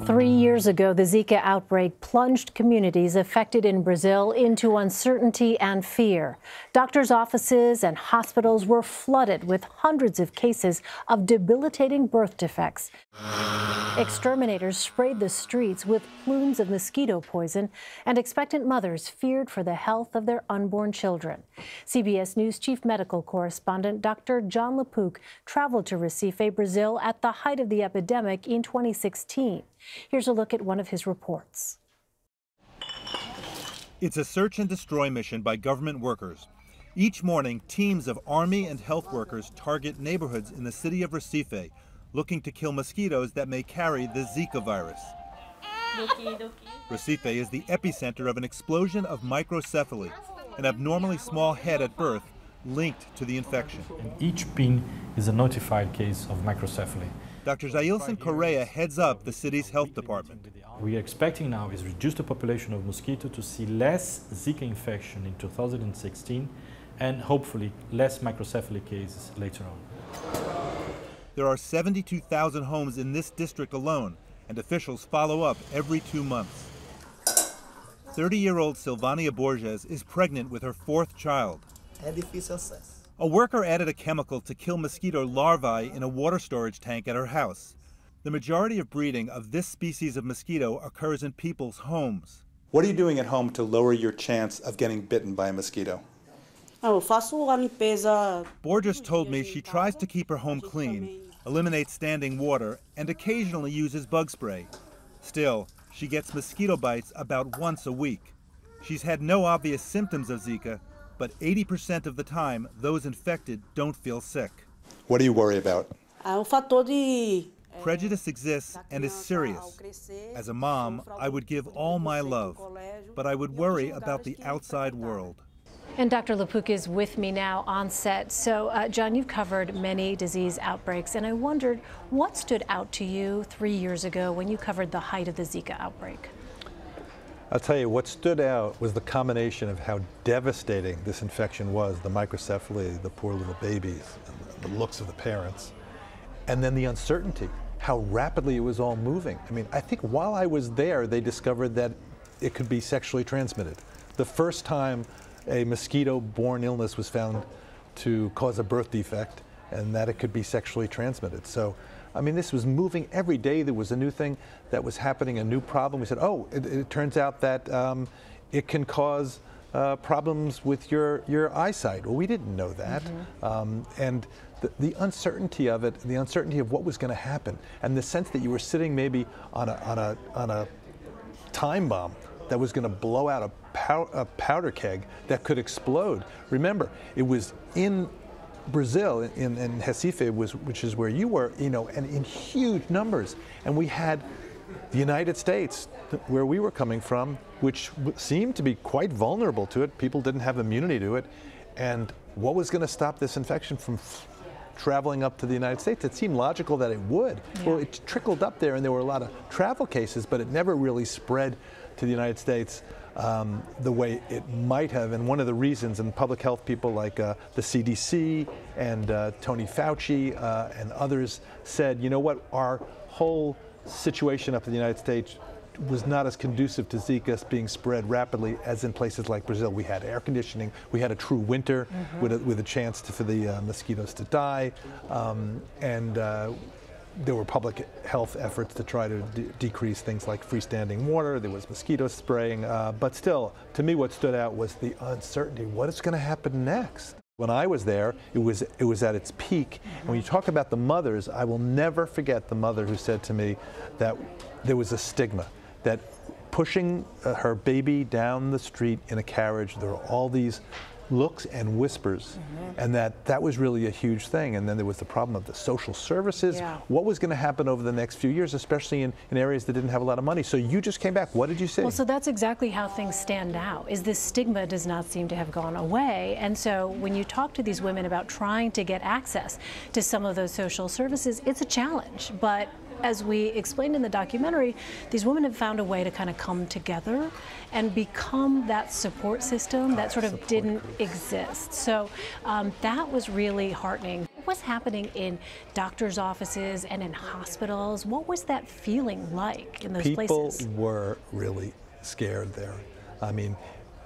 3 years ago, the Zika outbreak plunged communities affected in Brazil into uncertainty and fear. Doctors' offices and hospitals were flooded with hundreds of cases of debilitating birth defects. Exterminators sprayed the streets with plumes of mosquito poison, and expectant mothers feared for the health of their unborn children. CBS News chief medical correspondent Dr. Jon LaPook traveled to Recife, Brazil at the height of the epidemic in 2016. Here's a look at one of his reports. It's a search and destroy mission by government workers. Each morning, teams of Army and health workers target neighborhoods in the city of Recife, looking to kill mosquitoes that may carry the Zika virus. Recife is the epicenter of an explosion of microcephaly, an abnormally small head at birth linked to the infection. Each pin is a notified case of microcephaly. Dr. Zailson Correa heads up the city's health department. We are expecting now is reduce the population of mosquito to see less Zika infection in 2016 and hopefully less microcephaly cases later on. There are 72,000 homes in this district alone, and officials follow up every 2 months. 30-year-old Silvania Borges is pregnant with her 4th child. A worker added a chemical to kill mosquito larvae in a water storage tank at her house. The majority of breeding of this species of mosquito occurs in people's homes. What are you doing at home to lower your chance of getting bitten by a mosquito? Borges told me she tries to keep her home clean, eliminates standing water, and occasionally uses bug spray. Still, she gets mosquito bites about once a week. She's had no obvious symptoms of Zika, but 80% of the time, those infected don't feel sick. What do you worry about? Prejudice exists and is serious. As a mom, I would give all my love, but I would worry about the outside world. And Dr. LaPook is with me now on set. So, Jon, you've covered many disease outbreaks, and I wondered what stood out to you 3 years ago when you covered the height of the Zika outbreak? I'll tell you, what stood out was the combination of how devastating this infection was, the microcephaly, the poor little babies, and the looks of the parents, and then the uncertainty, how rapidly it was all moving. I mean, I think while I was there, they discovered that it could be sexually transmitted. The first time a mosquito-borne illness was found to cause a birth defect, and that it could be sexually transmitted. So, I mean, this was moving every day. There was a new thing that was happening, a new problem. We said, oh, it turns out that it can cause problems with your eyesight. Well, we didn't know that. And the uncertainty of it, the uncertainty of what was going to happen, and the sense that you were sitting maybe on a time bomb that was going to blow out a powder keg that could explode. Remember, it was in Brazil, in Recife, which is where you were, you know, and in huge numbers. And we had the United States, where we were coming from, which seemed to be quite vulnerable to it. People didn't have immunity to it. And what was going to stop this infection from traveling up to the United States? It seemed logical that it would. Yeah. Well, it trickled up there, and there were a lot of travel cases, but it never really spread to the United States the way it might have. And one of the reasons, and public health people like the CDC and Tony Fauci and others said, you know what, our whole situation up in the United States was not as conducive to Zika being spread rapidly as in places like Brazil. We had air conditioning, we had a true winter with a chance for the mosquitoes to die, and there were public health efforts to try to decrease things like freestanding water. There was mosquito spraying, but still, to me, what stood out was the uncertainty. What is going to happen next? When I was there, it was at its peak. And when you talk about the mothers, I will never forget the mother who said to me that there was a stigma, that pushing her baby down the street in a carriage, there were all these looks and whispers, and that was really a huge thing. And then there was the problem of the social services. Yeah. What was going to happen over the next few years, especially in areas that didn't have a lot of money? So you just came back. What did you say? Well, so that's exactly how things stand now, is this stigma does not seem to have gone away. And so when you talk to these women about trying to get access to some of those social services, it's a challenge. But as we explained in the documentary, these women have found a way to kind of come together and become that support system that sort of didn't exist. So that was really heartening. what was happening in doctors' offices and in hospitals? What was that feeling like in those places? People were really scared there. I mean,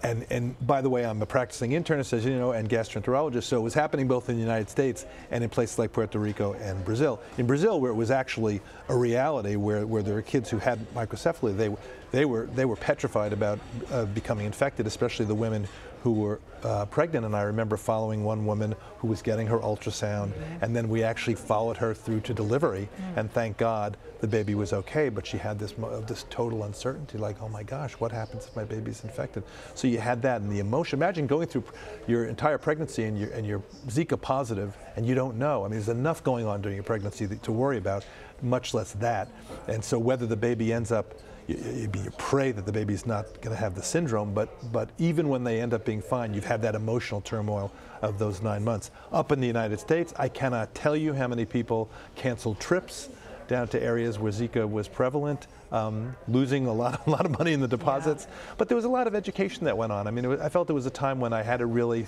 and by the way, I'm a practicing internist, as you know, and gastroenterologist, so it was happening both in the United States and in places like Puerto Rico and Brazil. In Brazil, where it was actually a reality, where there were kids who had microcephaly, they were petrified about becoming infected, especially the women who were pregnant. And I remember following one woman who was getting her ultrasound, and then we actually followed her through to delivery, and thank God the baby was okay, but she had this total uncertainty, like, oh my gosh, what happens if my baby's infected? So you had that, and the emotion. Imagine going through your entire pregnancy and you're Zika positive and you don't know. I mean, there's enough going on during your pregnancy to worry about, much less that. And so whether the baby ends up, you pray that the baby's not going to have the syndrome, but even when they end up being fine, you've had that emotional turmoil of those 9 months. Up in the United States, I cannot tell you how many people canceled trips down to areas where Zika was prevalent, losing a lot of money in the deposits. Yeah. But there was a lot of education that went on. I mean, I felt it was a time when I had to really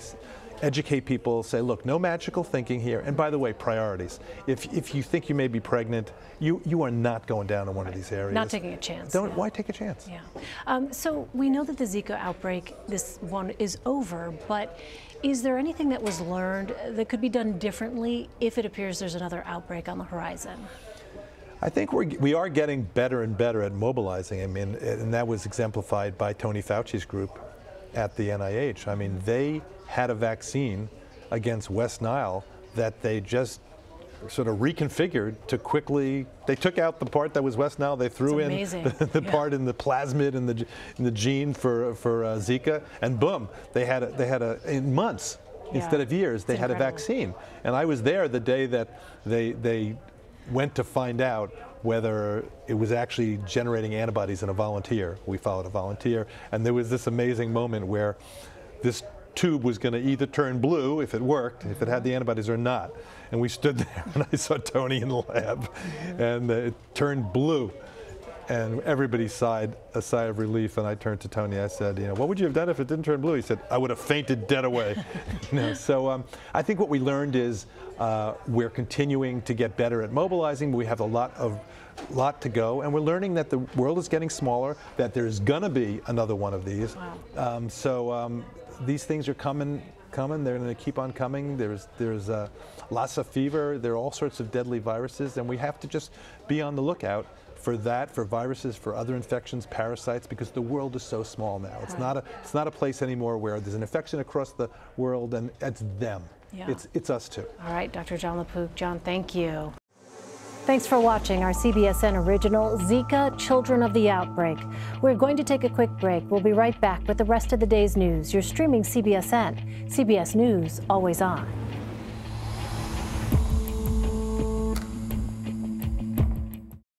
educate people, say, look, no magical thinking here. And by the way, priorities. If you think you may be pregnant, you are not going down to one of these areas. Not taking a chance. Why take a chance? Yeah. So we know that the Zika outbreak, this one, is over, but is there anything that was learned that could be done differently if it appears there's another outbreak on the horizon? I think we are getting better and better at mobilizing. I mean, and that was exemplified by Tony Fauci's group at the NIH. I mean, they had a vaccine against West Nile that they just sort of reconfigured to quickly. They took out the part that was West Nile. They threw in the part in the plasmid and the gene for Zika, and boom, they had in months instead of years. They had a vaccine, and I was there the day that they went to find out whether it was actually generating antibodies in a volunteer. We followed a volunteer, and there was this amazing moment where this tube was going to either turn blue if it worked, if it had the antibodies, or not. And we stood there, and I saw Tony in the lab, and it turned blue. And everybody sighed a sigh of relief, and I turned to Tony. I said, what would you have done if it didn't turn blue? He said, I would have fainted dead away. So I think what we learned is we're continuing to get better at mobilizing, but we have a lot to go, and we're learning that the world is getting smaller, that there's gonna be another one of these. Wow. These things are coming. They're going to keep on coming. There's Lassa fever. There are all sorts of deadly viruses, and we have to just be on the lookout for that, for viruses, for other infections, parasites, because the world is so small now. It's not a place anymore where there's an infection across the world and it's them. Yeah. It's us too. All right, Dr. Jon LaPook. Jon, thank you. Thanks for watching our CBSN original, Zika, Children of the Outbreak. We're going to take a quick break. We'll be right back with the rest of the day's news. You're streaming CBSN. CBS News, always on.